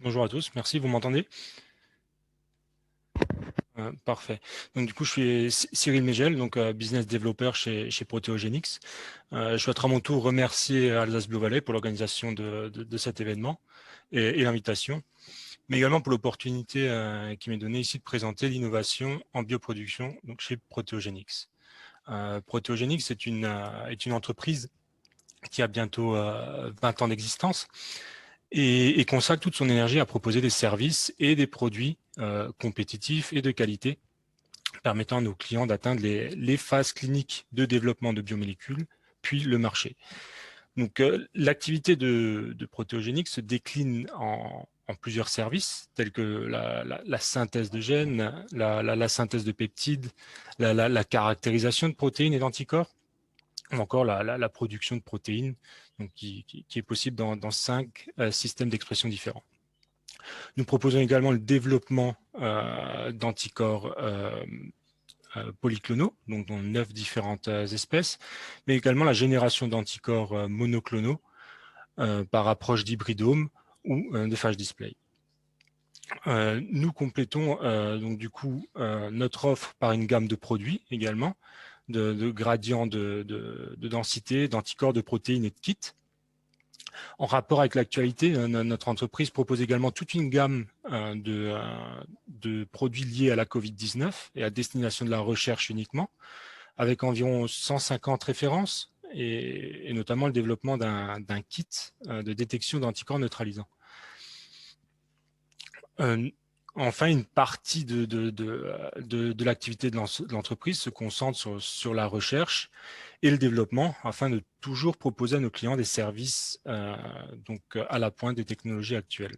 Bonjour à tous, merci, vous m'entendez? Parfait. Donc du coup, je suis Cyril Megel, donc business developer chez Proteogenics. Je souhaiterais à mon tour remercier Alsace Blue Valley pour l'organisation de cet événement et l'invitation, mais également pour l'opportunité qui m'est donnée ici de présenter l'innovation en bioproduction donc chez Proteogenics. Proteogenics est une entreprise qui a bientôt 20 ans d'existence et consacre toute son énergie à proposer des services et des produits compétitifs et de qualité, permettant à nos clients d'atteindre les phases cliniques de développement de biomolécules, puis le marché. Donc, l'activité de Proteogenics se décline en plusieurs services, tels que la synthèse de gènes, la synthèse de peptides, la caractérisation de protéines et d'anticorps, ou encore la production de protéines, donc qui est possible dans 5 systèmes d'expression différents. Nous proposons également le développement d'anticorps polyclonaux, donc dans 9 différentes espèces, mais également la génération d'anticorps monoclonaux par approche d'hybridome ou de phage display. Nous complétons donc du coup notre offre par une gamme de produits également, de gradients de densité, d'anticorps, de protéines et de kits. En rapport avec l'actualité, notre entreprise propose également toute une gamme de produits liés à la Covid-19 et à destination de la recherche uniquement, avec environ 150 références et notamment le développement d'un kit de détection d'anticorps neutralisants. Enfin, une partie de l'activité de l'entreprise se concentre sur la recherche et le développement afin de toujours proposer à nos clients des services donc à la pointe des technologies actuelles.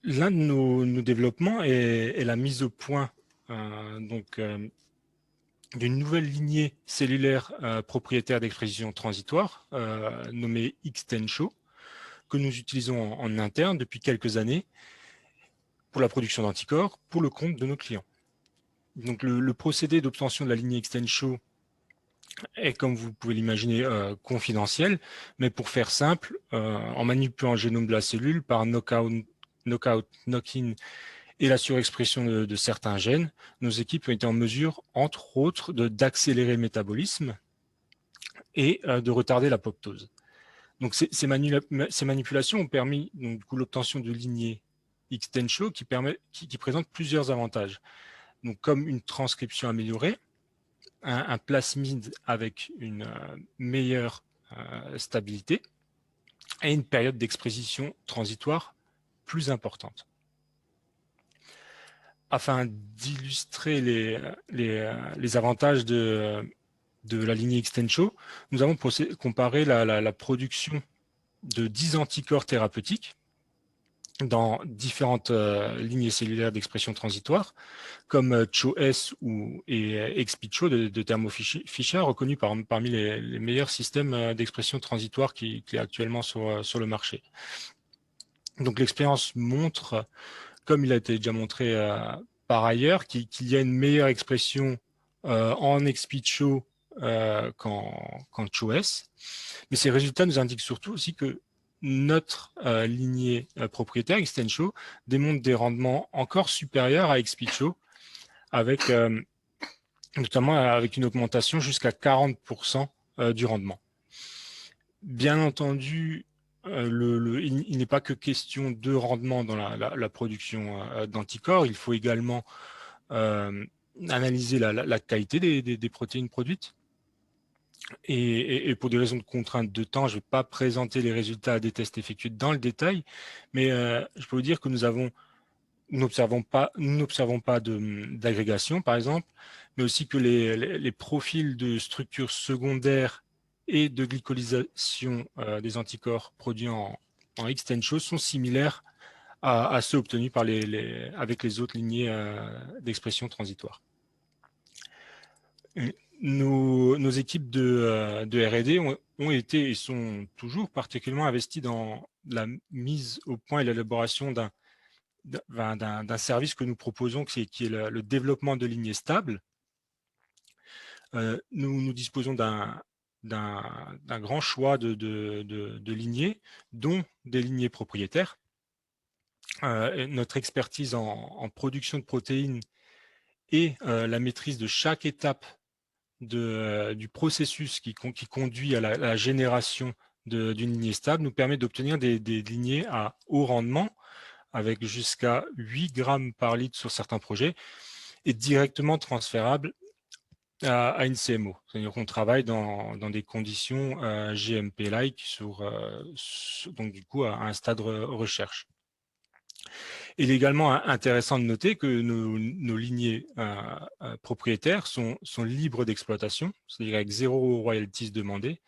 L'un de nos développements est la mise au point d'une nouvelle lignée cellulaire propriétaire d'expression transitoire nommée Xtensho, que nous utilisons en interne depuis quelques années pour la production d'anticorps pour le compte de nos clients. Donc le procédé d'obtention de la lignée Xtensho est, comme vous pouvez l'imaginer, confidentiel, mais pour faire simple, en manipulant le génome de la cellule par knockout, knock-in et la surexpression de certains gènes, nos équipes ont été en mesure, entre autres, d'accélérer le métabolisme et de retarder l'apoptose. Donc ces manipulations ont permis l'obtention de lignées Xtensho qui présentent plusieurs avantages. Donc, comme une transcription améliorée, un plasmide avec une meilleure stabilité et une période d'expression transitoire plus importante. Afin d'illustrer les avantages de la lignée Xtensho, nous avons comparé la production de 10 anticorps thérapeutiques dans différentes lignées cellulaires d'expression transitoire, comme CHO-S et XPCHO de Thermo Fisher, reconnus parmi les meilleurs systèmes d'expression transitoire qui est actuellement sur le marché. Donc l'expérience montre, comme il a été déjà montré par ailleurs, qu'il y a une meilleure expression en XPCHO qu'en CHO-S. Mais ces résultats nous indiquent surtout aussi que notre lignée propriétaire, Xtensho, démontre des rendements encore supérieurs à XPCHO, avec notamment avec une augmentation jusqu'à 40% du rendement. Bien entendu, il n'est pas que question de rendement dans la production d'anticorps, il faut également analyser la qualité des protéines produites. Et pour des raisons de contrainte de temps, je ne vais pas présenter les résultats des tests effectués dans le détail, mais je peux vous dire que nous n'observons pas d'agrégation, par exemple, mais aussi que les profils de structures secondaires et de glycolysation des anticorps produits en Xtensho sont similaires à ceux obtenus avec les autres lignées d'expression transitoire. Nos équipes de R&D ont été et sont toujours particulièrement investies dans la mise au point et l'élaboration d'un service que nous proposons, qui est le développement de lignées stables. Nous disposons d'un d'un grand choix de lignées, dont des lignées propriétaires. Notre expertise en production de protéines et la maîtrise de chaque étape du processus qui conduit à la génération d'une lignée stable nous permet d'obtenir des lignées à haut rendement avec jusqu'à 8 grammes par litre sur certains projets et directement transférables à une CMO. C'est-à-dire qu'on travaille dans des conditions GMP-like donc du coup à un stade recherche. Il est également intéressant de noter que nos lignées propriétaires sont libres d'exploitation, c'est-à-dire avec zéro royalties demandé,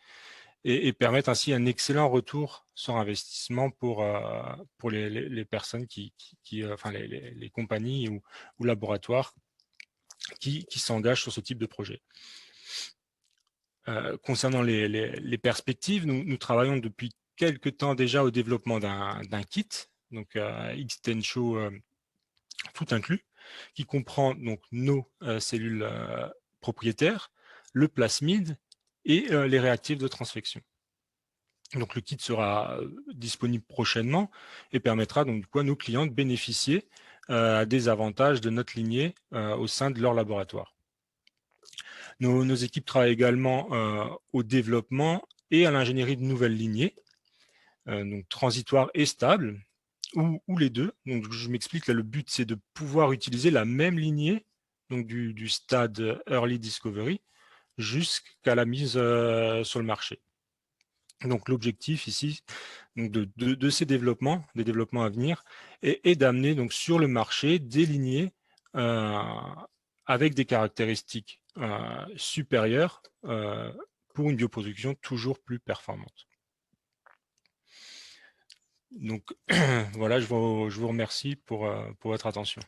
et permettent ainsi un excellent retour sur investissement pour les personnes enfin les compagnies ou laboratoires qui s'engagent sur ce type de projet. Concernant les perspectives, nous travaillons depuis quelques temps déjà au développement d'un kit, donc Xtenshow tout inclus, qui comprend donc nos cellules propriétaires, le plasmide et les réactifs de transfection. Donc le kit sera disponible prochainement et permettra donc du coup à nos clients de bénéficier des avantages de notre lignée au sein de leur laboratoire. Nos équipes travaillent également au développement et à l'ingénierie de nouvelles lignées, donc transitoires et stables, ou les deux. Donc, je m'explique, là, le but, c'est de pouvoir utiliser la même lignée, donc du stade Early Discovery, jusqu'à la mise sur le marché. Donc, l'objectif ici donc de ces développements, des développements à venir, est d'amener donc sur le marché des lignées avec des caractéristiques supérieures pour une bioproduction toujours plus performante. Donc voilà, je vous remercie pour votre attention.